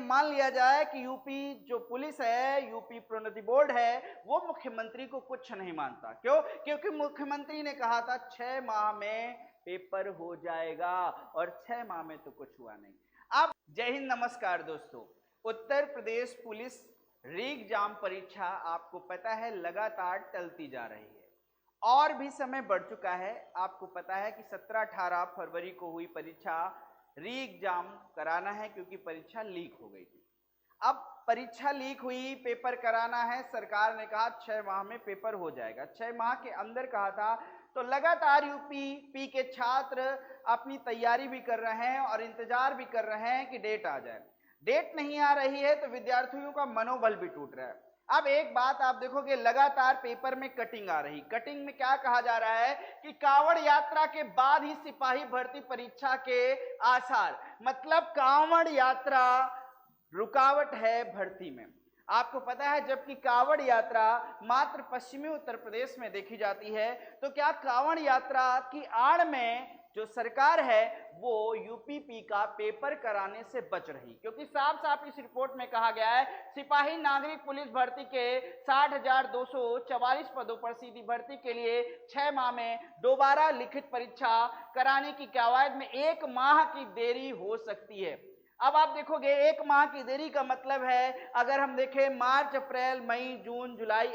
मान लिया जाए कि यूपी जो पुलिस है, यूपी प्रोन्नति बोर्ड है, वो मुख्यमंत्री को कुछ नहीं मानता। क्यों? क्योंकि मुख्यमंत्री ने कहा था 6 माह में पेपर हो जाएगा और 6 माह में तो कुछ हुआ नहीं। अब जय हिंद, नमस्कार दोस्तों। उत्तर प्रदेश पुलिस रीग जाम परीक्षा आपको पता है लगातार टलती जा रही है और भी समय बढ़ चुका है। आपको पता है कि 17-18 फरवरी को हुई परीक्षा री एग्जाम कराना है क्योंकि परीक्षा लीक हो गई थी। अब परीक्षा लीक हुई, पेपर कराना है, सरकार ने कहा 6 माह में पेपर हो जाएगा। 6 माह के अंदर कहा था, तो लगातार यूपी के छात्र अपनी तैयारी भी कर रहे हैं और इंतजार भी कर रहे हैं कि डेट आ जाए। डेट नहीं आ रही है तो विद्यार्थियों का मनोबल भी टूट रहा है। अब एक बात आप देखोगे, लगातार पेपर में कटिंग आ रही। कटिंग में क्या कहा जा रहा है कि कांवड़ यात्रा के बाद ही सिपाही भर्ती परीक्षा के आसार, मतलब कांवड़ यात्रा रुकावट है भर्ती में। आपको पता है जबकि कांवड़ यात्रा मात्र पश्चिमी उत्तर प्रदेश में देखी जाती है, तो क्या कांवड़ यात्रा की आड़ में जो सरकार है वो यूपीपी का पेपर कराने से बच रही? क्योंकि साफ साफ इस रिपोर्ट में कहा गया है सिपाही नागरिक पुलिस भर्ती के 60,244 पदों पर सीधी भर्ती के लिए 6 माह में दोबारा लिखित परीक्षा कराने की कवायद में 1 माह की देरी हो सकती है। अब आप देखोगे 1 माह की देरी का मतलब है, अगर हम देखें मार्च, अप्रैल, मई, जून, जुलाई,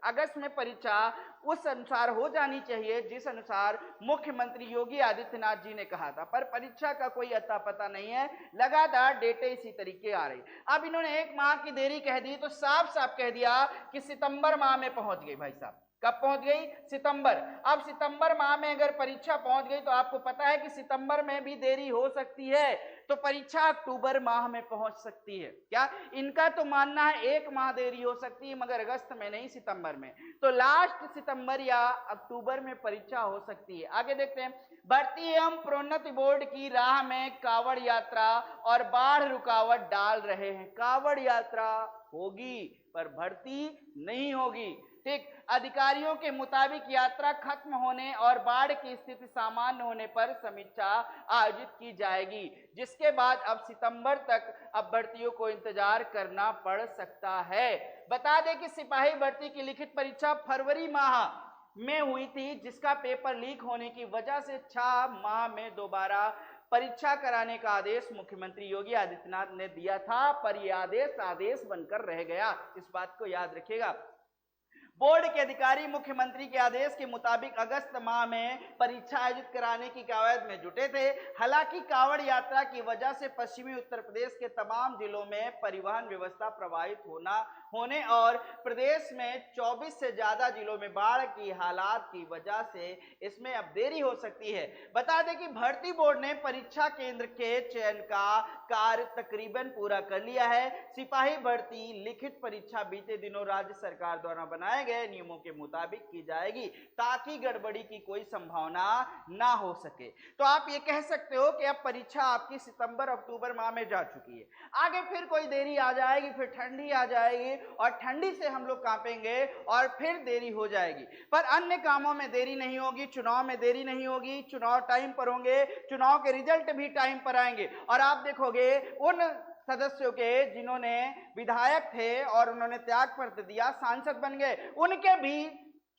अगस्त में परीक्षा उस अनुसार हो जानी चाहिए जिस अनुसार मुख्यमंत्री योगी आदित्यनाथ जी ने कहा था, पर परीक्षा का कोई अता पता नहीं है। लगातार डेटे इसी तरीके आ रही। अब इन्होंने 1 माह की देरी कह दी तो साफ साफ कह दिया कि सितंबर माह में पहुंच गई। भाई साहब, कब पहुंच गई? सितंबर। अब सितंबर माह में अगर परीक्षा पहुंच गई तो आपको पता है कि सितंबर में भी देरी हो सकती है, तो परीक्षा अक्टूबर माह में पहुंच सकती है। क्या इनका तो मानना है 1 माह देरी हो सकती है, मगर अगस्त में नहीं, सितंबर में। तो लास्ट सितंबर या अक्टूबर में परीक्षा हो सकती है। आगे देखते हैं। भर्ती एवं प्रोन्नति बोर्ड की राह में कांवड़ यात्रा और बाढ़ रुकावट डाल रहे हैं। कांवड़ यात्रा होगी पर भर्ती नहीं होगी। ठीक, अधिकारियों के मुताबिक यात्रा खत्म होने और बाढ़ की स्थिति सामान्य होने पर समीक्षा आयोजित की जाएगी, जिसके बाद अब सितंबर तक अब भर्तियों को इंतजार करना पड़ सकता है। बता दें कि सिपाही भर्ती की लिखित परीक्षा फरवरी माह में हुई थी, जिसका पेपर लीक होने की वजह से 6 माह में दोबारा परीक्षा कराने का आदेश मुख्यमंत्री योगी आदित्यनाथ ने दिया था, पर यह आदेश बनकर रह गया। इस बात को याद रखिएगा। बोर्ड के अधिकारी मुख्यमंत्री के आदेश के मुताबिक अगस्त माह में परीक्षा आयोजित कराने की कवायद में जुटे थे। हालांकि कांवड़ यात्रा की वजह से पश्चिमी उत्तर प्रदेश के तमाम जिलों में परिवहन व्यवस्था प्रभावित होने और प्रदेश में 24 से ज्यादा जिलों में बाढ़ की हालात की वजह से इसमें अब देरी हो सकती है। बता दें कि भर्ती बोर्ड ने परीक्षा केंद्र के चयन का कार्य तकरीबन पूरा कर लिया है। सिपाही भर्ती लिखित परीक्षा बीते दिनों राज्य सरकार द्वारा बनाए गए नियमों के मुताबिक की जाएगी, ताकि गड़बड़ी की कोई संभावना ना हो सके। तो आप ये कह सकते हो कि अब परीक्षा आपकी सितंबर अक्टूबर माह में जा चुकी है। आगे फिर कोई देरी आ जाएगी, फिर ठंडी आ जाएगी और ठंडी से हम लोग कांपेंगे और फिर देरी हो जाएगी। पर अन्य कामों में देरी नहीं होगी, चुनाव में देरी नहीं होगी। चुनाव टाइम पर होंगे, चुनाव के रिजल्ट भी टाइम पर आएंगे और आप देखोगे उन सदस्यों के जिन्होंने विधायक थे और उन्होंने त्याग पत्र दिया, सांसद बन गए, उनके भी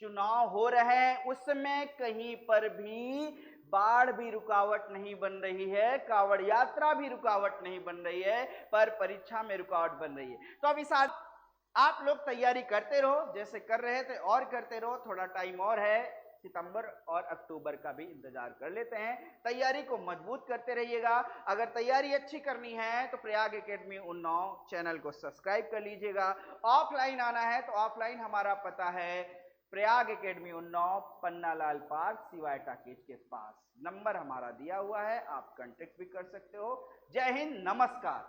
चुनाव हो रहे हैं। उसमें कहीं पर भी बाढ़ भी रुकावट नहीं बन रही है, कांवड़ यात्रा भी रुकावट नहीं बन रही है, पर परीक्षा में रुकावट बन रही है। तो अब इस आप लोग तैयारी करते रहो जैसे कर रहे थे और करते रहो। थोड़ा टाइम और है, सितंबर और अक्टूबर का भी इंतजार कर लेते हैं। तैयारी को मजबूत करते रहिएगा। अगर तैयारी अच्छी करनी है तो प्रयाग एकेडमी उन्नाव चैनल को सब्सक्राइब कर लीजिएगा। ऑफलाइन आना है तो ऑफलाइन हमारा पता है प्रयाग एकेडमी उन्नाव, पन्ना लाल पार्क, सिवाय टाकीज के पास। नंबर हमारा दिया हुआ है, आप कांटेक्ट भी कर सकते हो। जय हिंद, नमस्कार।